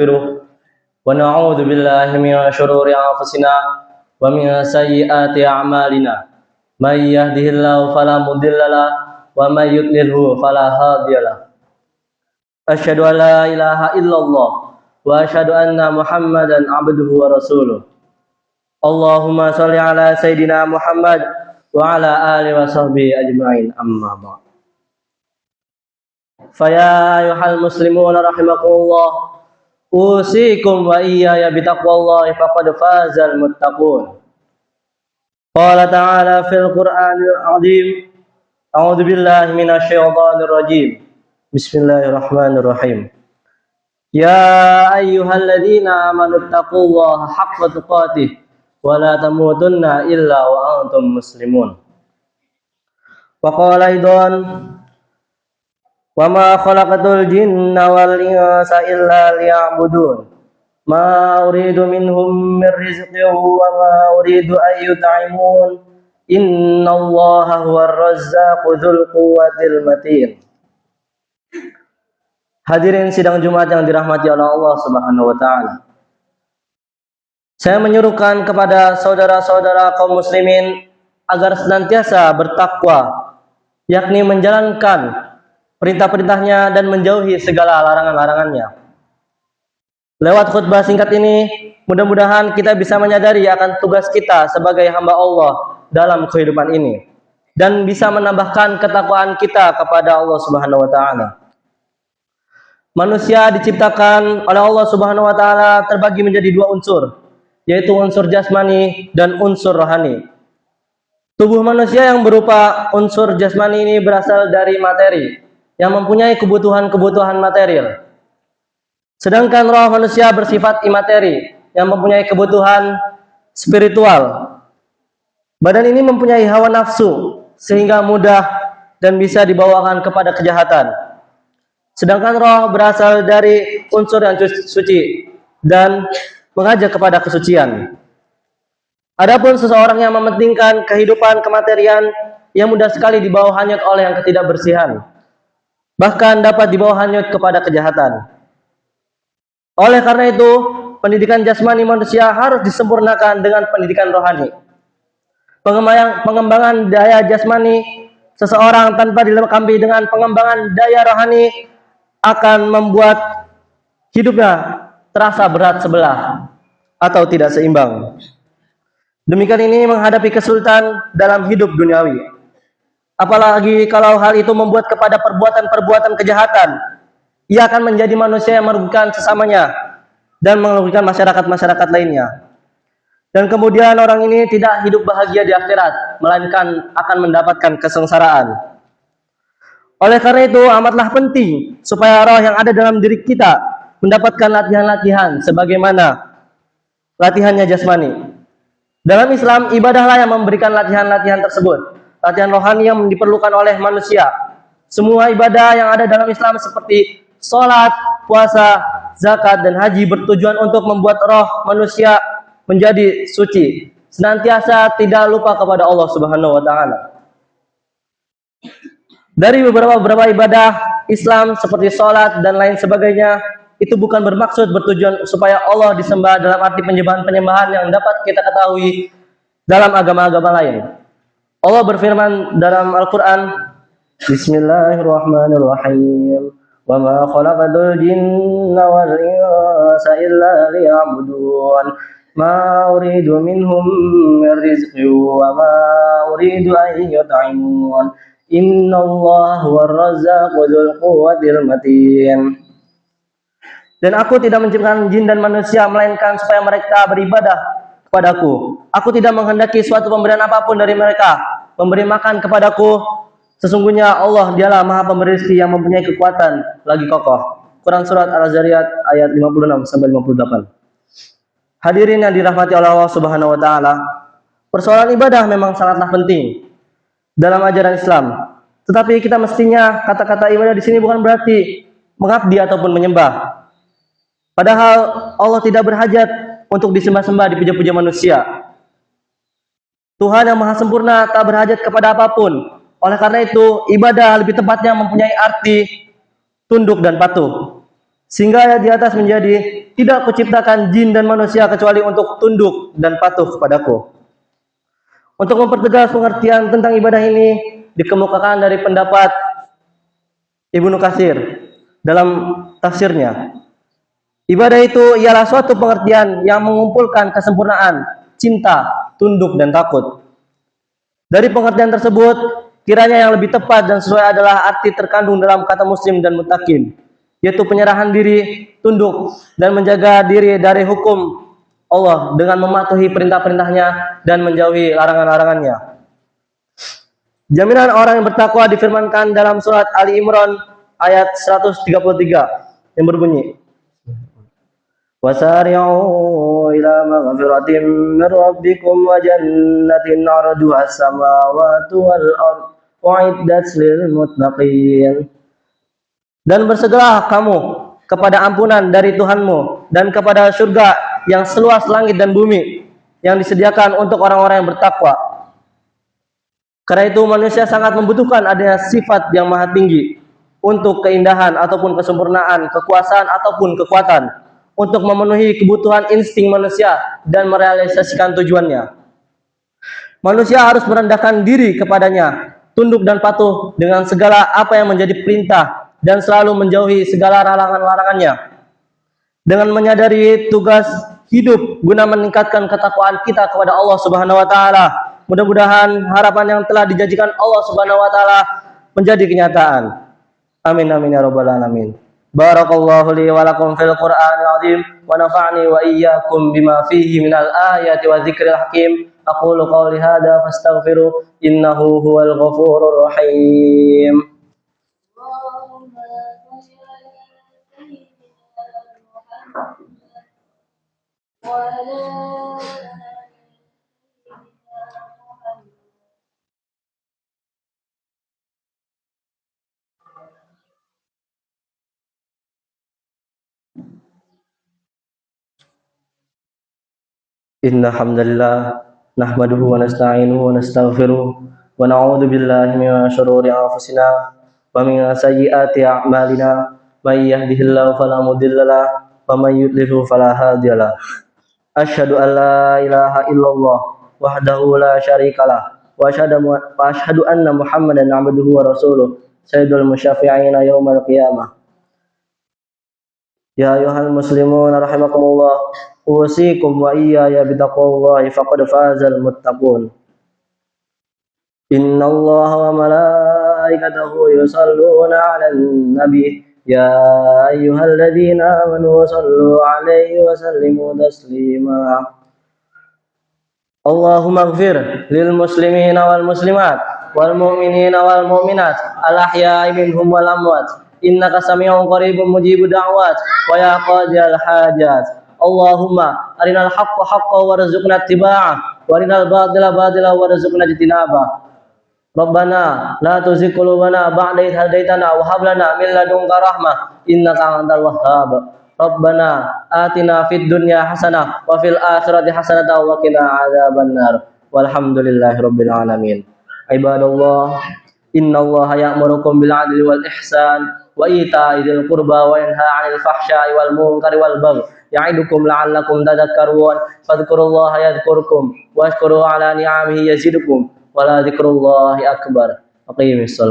ونستغفره ونعوذ بالله من شرور أنفسنا ومن سيئات أعمالنا من يهده الله فلا مضل له ومن يضلله فلا هادي له أشهد أن لا إله إلا الله وأشهد أن محمدا عبده ورسوله اللهم صل على سيدنا محمد وعلى آله وصحبه أجمعين أما بعد فيا أيها المسلمون رحمكم الله أوصيكم وإياي بتقوى الله فقد فاز المتقون قال تعالى في القرآن العظيم أعوذ بالله من الشيطان الرجيم بسم الله الرحمن الرحيم يا أيها الذين آمنوا اتقوا الله حق تقاته ولا تموتن إلا وأنتم مسلمون وقال أيضا وما خلقت الجن والإنس إلا ليعبدون ما أريد منهم من رزق وما أريد أن يطعمون إن الله هو الرزاق ذو القوة المتين. Hadirin sidang Jumat yang dirahmati oleh Allah Subhanahu wa taala. Saya menyuruhkan kepada saudara-saudara kaum muslimin agar senantiasa bertakwa, yakni menjalankan perintah-perintahnya dan menjauhi segala larangan-larangannya. Lewat khutbah singkat ini, mudah-mudahan kita bisa menyadari akan tugas kita sebagai hamba Allah dalam kehidupan ini dan bisa menambahkan ketakwaan kita kepada Allah Subhanahu wa taala. Manusia diciptakan oleh Allah Subhanahu wa taala terbagi menjadi dua unsur, yaitu unsur jasmani dan unsur rohani. Tubuh manusia yang berupa unsur jasmani ini berasal dari materi yang mempunyai kebutuhan-kebutuhan material. Sedangkan roh manusia bersifat imateri yang mempunyai kebutuhan spiritual. Badan ini mempunyai hawa nafsu sehingga mudah dan bisa dibawakan kepada kejahatan. Sedangkan roh berasal dari unsur yang suci dan mengajak kepada kesucian. Adapun seseorang yang mementingkan kehidupan kematerian, ia mudah sekali dibawa hanyut oleh yang ketidakbersihan. Bahkan dapat dibawa hanyut kepada kejahatan. Oleh karena itu, pendidikan jasmani manusia harus disempurnakan dengan pendidikan rohani. Pengembangan daya jasmani seseorang tanpa dilengkapi dengan pengembangan daya rohani akan membuat hidupnya terasa berat sebelah atau tidak seimbang. Demikian ini menghadapi kesulitan dalam hidup duniawi. Apalagi kalau hal itu membuat kepada perbuatan-perbuatan kejahatan, ia akan menjadi manusia yang merugikan sesamanya dan merugikan masyarakat-masyarakat lainnya. Dan kemudian orang ini tidak hidup bahagia di akhirat, melainkan akan mendapatkan kesengsaraan. Oleh karena itu amatlah penting supaya roh yang ada dalam diri kita mendapatkan latihan-latihan sebagaimana latihannya jasmani. Dalam Islam, ibadahlah yang memberikan latihan-latihan tersebut. Latihan rohani yang diperlukan oleh manusia. Semua ibadah yang ada dalam Islam seperti sholat, puasa, zakat, dan haji bertujuan untuk membuat roh manusia menjadi suci, senantiasa tidak lupa kepada Allah Subhanahu wa taala. Dari beberapa ibadah Islam seperti sholat dan lain sebagainya, itu bukan bermaksud bertujuan supaya Allah disembah dalam arti penyembahan-penyembahan yang dapat kita ketahui dalam agama-agama lain. Allah berfirman dalam Al-Quran, Bismillahirrahmanirrahim, wa ma khalaqatul jinna wal insa illa liya'budun ma uridu minhum min rizqin wa ma uridu an yut'imun innallaha huwar razzaqu dzul quwwatil matin. Dan aku tidak menciptakan jin dan manusia melainkan supaya mereka beribadah kepadaku. Aku tidak menghendaki suatu pemberian apapun dari mereka. Memberi makan kepadaku, sesungguhnya Allah dialah Maha Pemberi rezeki yang mempunyai kekuatan lagi kokoh. Quran surat Al-Zariyat ayat 56 sampai 58. Hadirin yang dirahmati oleh Allah Subhanahu wa taala, persoalan ibadah memang sangatlah penting dalam ajaran Islam. Tetapi kita mestinya kata-kata ibadah di sini bukan berarti mengabdi ataupun menyembah. Padahal Allah tidak berhajat untuk disembah-sembah, dipuja-puja manusia. Tuhan yang maha sempurna tak berhajat kepada apapun. Oleh karena itu, ibadah lebih tepatnya mempunyai arti tunduk dan patuh. Sehingga ayat di atas menjadi tidak kuciptakan jin dan manusia kecuali untuk tunduk dan patuh kepadaku. Untuk mempertegas pengertian tentang ibadah ini, dikemukakan dari pendapat Ibnu Katsir dalam tafsirnya. Ibadah itu ialah suatu pengertian yang mengumpulkan kesempurnaan, cinta, tunduk, dan takut. Dari pengertian tersebut, kiranya yang lebih tepat dan sesuai adalah arti terkandung dalam kata muslim dan muttaqin, yaitu penyerahan diri, tunduk, dan menjaga diri dari hukum Allah dengan mematuhi perintah-perintahnya dan menjauhi larangan-larangannya. Jaminan orang yang bertakwa difirmankan dalam surat Ali Imran ayat 133 yang berbunyi, "Wasari'u ila maghfiratin min rabbikum wa jannatin 'arduha as-samawati wal ardh u'iddat lil muttaqin." Dan bersegeralah kamu kepada ampunan dari Tuhanmu dan kepada surga yang seluas langit dan bumi yang disediakan untuk orang-orang yang bertakwa. Karena itu manusia sangat membutuhkan adanya sifat yang maha tinggi untuk keindahan ataupun kesempurnaan, kekuasaan ataupun kekuatan, untuk memenuhi kebutuhan insting manusia dan merealisasikan tujuannya. Manusia harus merendahkan diri kepadanya, tunduk dan patuh dengan segala apa yang menjadi perintah dan selalu menjauhi segala larangan-larangannya. Dengan menyadari tugas hidup guna meningkatkan ketakwaan kita kepada Allah Subhanahu wa taala, mudah-mudahan harapan yang telah dijanjikan Allah Subhanahu wa taala menjadi kenyataan. Amin amin ya rabbal alamin. Barakallahu li wa lakum fil Qur'anil azim wa nafa'ni wa iyyakum bima fihi minal ayati wa dzikril hakim. Aqulu qawli hadza fastaghfiru innahu huwal ghafurur rahim. Inna hamdalillah nahmaduhu wa nasta'inuhu wa nastaghfiruh wa na'udzu billahi min syururi anfusina wa min sayyiati a'malina may yahdihillahu fala mudhillalah wa may yudlil fala hadiyalah. Asyhadu an la ilaha illallah wahdahu la syarikalah wa asyhadu anna Muhammadan 'abduhu wa rasuluh sayyidul musyafi'ina yaumal qiyamah. Ya ayyuhal muslimun rahimakumullah, usikum wa iyaya bitaqwallahi faqad fazal muttaqun. Innallaha wa malaikatahu yusalluna 'alan nabi ya ayyuhalladzina amanu sallu 'alaihi wa sallimu taslima. Allahumma ighfir lil muslimina wal muslimat wal mu'minina wal mu'minat al ahya'i minhum wal amwat. Innaka sami'un qaribun mujibud da'wat wa ya qadiyal hajat. Allahumma arinal haqqa haqqan warzuqna ittiba'ah wa arinal batila batilan warzuqna ijtinabah. Rabbana la tuzigh qulubana ba'da idh hadaitana wa hab lana min ladunka rahmah innaka antal wahhab. Rabbana atina fid dunya hasanah wa fil akhirati hasanah wa qina adzabannar. Walhamdulillahirabbil alamin. Ibadallah, innallaha ya'murukum bil 'adli wal ihsan wa ita'i dzil qurba wa yanha 'anil fahsya'i wal munkari wal baghi ya'idukum la'allakum tadhakkarun. Fadhkurullaha yadhkurkum washkuru 'ala ni'amihi yazidukum wa la dzikrullahi akbar. Aqimissalah.